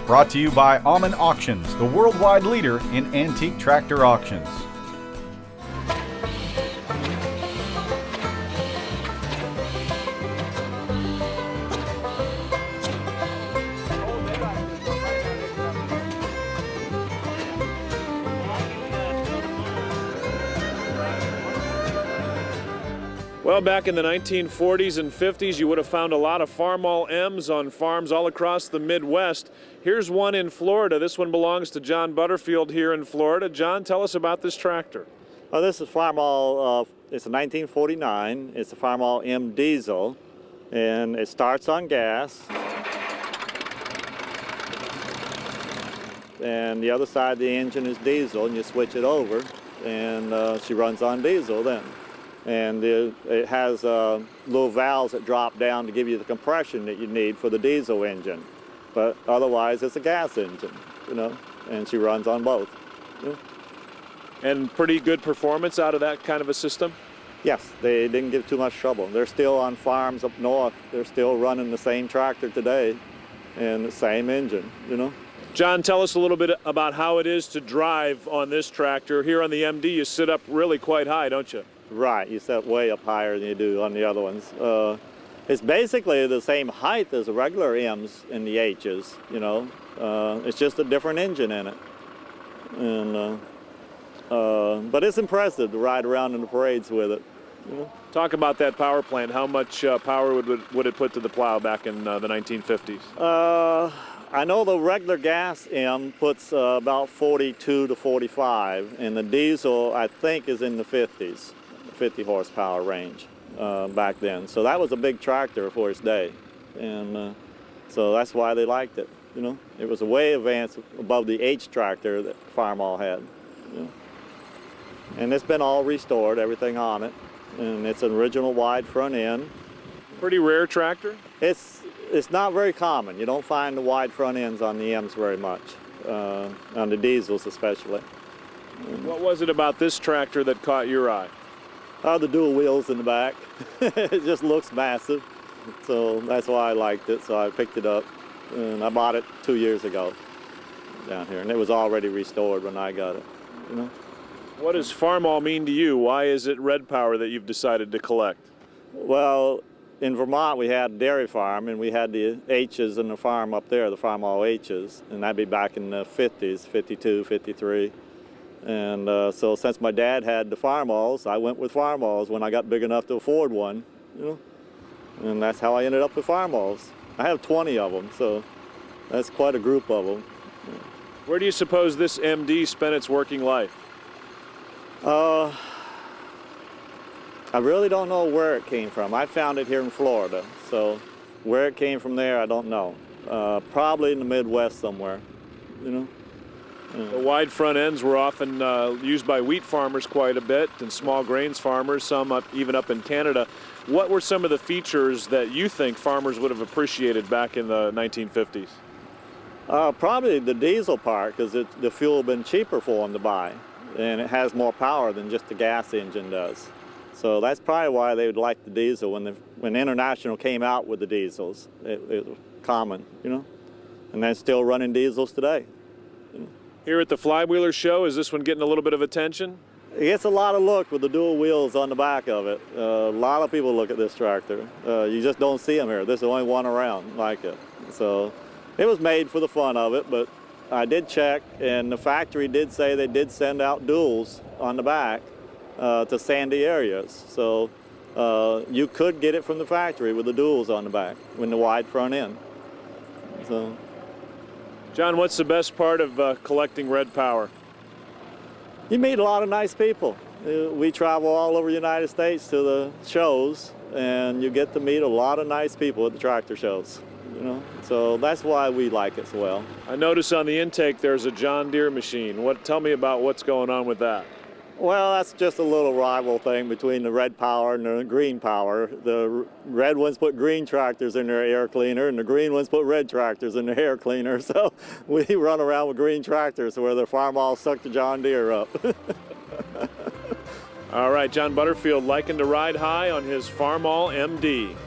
Brought to you by Alman Auctions, the worldwide leader in antique tractor auctions. Well, back in the 1940s and 50s, you would have found a lot of Farmall M's on farms all across the Midwest. Here's one in Florida. This one belongs to John Butterfield here in Florida. John, tell us about this tractor. This is Farmall. It's a 1949. It's a Farmall M diesel, and it starts on gas. And the other side of the engine is diesel, and you switch it over, and she runs on diesel then. And it has little valves that drop down to give you the compression that you need for the diesel engine. But otherwise, it's a gas engine, you know, and she runs on both. Yeah. And pretty good performance out of that kind of a system? Yes, they didn't give too much trouble. They're still on farms up north. They're still running the same tractor today and the same engine, you know. John, tell us a little bit about how it is to drive on this tractor. Here on the MD, you sit up really quite high, don't you? Right, you set way up higher than you do on the other ones. It's basically the same height as the regular M's and the H's, you know. It's just a different engine in it. And, but it's impressive to ride around in the parades with it. You know? Talk about that power plant. How much power would it put to the plow back in the 1950s? I know the regular gas M puts about 42 to 45, and the diesel, I think, is in the 50s. 50 horsepower range back then. So that was a big tractor for its day. And so that's why they liked it, you know. It was a way advanced above the H tractor that Farmall had. You know? And it's been all restored, everything on it. And it's an original wide front end. Pretty rare tractor? It's not very common. You don't find the wide front ends on the M's very much, on the diesels especially. What was it about this tractor that caught your eye? The dual wheels in the back. It just looks massive, so that's why I liked it. So I picked it up, and I bought it 2 years ago down here, and it was already restored when I got it. You know. What does Farmall mean to you? Why is it Red Power that you've decided to collect? Well, in Vermont we had a dairy farm, and we had the H's in the farm up there, the Farmall H's, and that'd be back in the 50s, 52, 53. And so since my dad had the Farmalls, I went with Farmalls when I got big enough to afford one, you know, and that's how I ended up with Farmalls. I have 20 of them, so that's quite a group of them. Where do you suppose this MD spent its working life? I really don't know where it came from. I found it here in Florida, so where it came from there, I don't know. Probably in the Midwest somewhere, you know. The wide front ends were often used by wheat farmers quite a bit, and small grains farmers, some even up in Canada. What were some of the features that you think farmers would have appreciated back in the 1950s? Probably the diesel part, because the fuel had been cheaper for them to buy, and it has more power than just the gas engine does. So that's probably why they would like the diesel. When International came out with the diesels, it was common, you know, and they're still running diesels today. You know? Here at the Flywheeler Show, is this one getting a little bit of attention? It gets a lot of look with the dual wheels on the back of it. A lot of people look at this tractor. You just don't see them here. There's the only one around like it. So it was made for the fun of it, but I did check, and the factory did say they did send out duals on the back to sandy areas. So you could get it from the factory with the duals on the back, with the wide front end. So. John, what's the best part of collecting Red Power? You meet a lot of nice people. We travel all over the United States to the shows, and you get to meet a lot of nice people at the tractor shows. You know, so that's why we like it so well. I notice on the intake there's a John Deere machine. Tell me about what's going on with that. Well, that's just a little rival thing between the Red Power and the Green Power. The red ones put green tractors in their air cleaner, and the green ones put red tractors in their air cleaner. So we run around with green tractors where the Farmall sucked the John Deere up. All right, John Butterfield liking to ride high on his Farmall MD.